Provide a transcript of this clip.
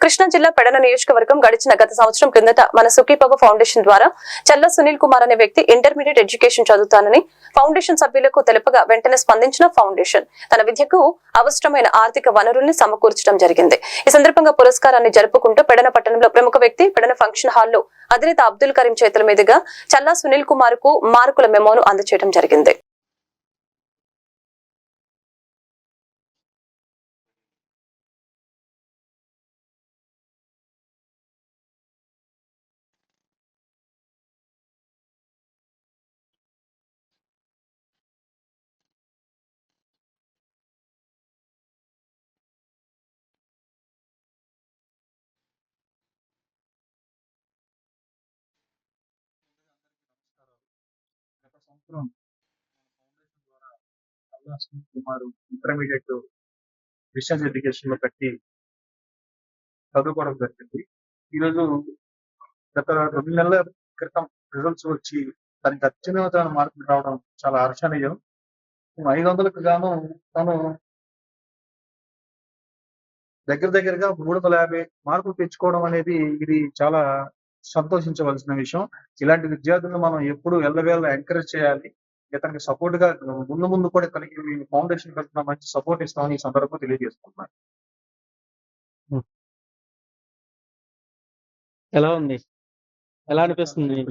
కృష్ణా జిల్లా పెడన నియోజకవర్గం గడిచిన గత సంవత్సరం క్రిందట మన సుఖీపవ ఫౌండేషన్ ద్వారా చల్ల సునీల్ కుమార్ అనే వ్యక్తి ఇంటర్మీడియట్ ఎడ్యుకేషన్ చదువుతానని ఫౌండేషన్ సభ్యులకు తెలుపగా వెంటనే స్పందించిన ఫౌండేషన్ తన విద్యకు అవసరమైన ఆర్థిక వనరుల్ని సమకూర్చడం జరిగింది. ఈ సందర్భంగా పురస్కారాన్ని జరుపుకుంటూ పెడన పట్టణంలో ప్రముఖ వ్యక్తి పెడన ఫంక్షన్ హాల్లో అధినేత అబ్దుల్ కరీం చేతుల మీదుగా చల్లా సునీల్ కుమార్ కు మార్కుల మెమోను అందజేయడం జరిగింది. గత సంవత్సరం ఫౌండేషన్ ద్వారా Challa Sunil Kumar intermediate distance education లో పెట్టి చదువుకోవడం జరిగింది. ఈరోజు గత 2 నెలల క్రితం రిజల్ట్స్ వచ్చి దానికి అత్యున్నతమైన మార్కులు రావడం చాలా హర్షణీయం. 500కు గాను తను దగ్గరగా 350 మార్కులు తెచ్చుకోవడం అనేది ఇది చాలా సంతోషించవలసిన విషయం. ఇలాంటి విద్యార్థులను మనం ఎప్పుడు ఎల్లవేళలా ఎంకరేజ్ చేయాలి. ఇతనికి సపోర్ట్ గా ముందు కూడా ఇతనికి ఫౌండేషన్ తరఫున మంచి సపోర్ట్ ఇస్తామని ఈ సందర్భంగా తెలియజేసుకుంటున్నాను. ఎలా ఉంది? ఎలా అనిపిస్తుంది?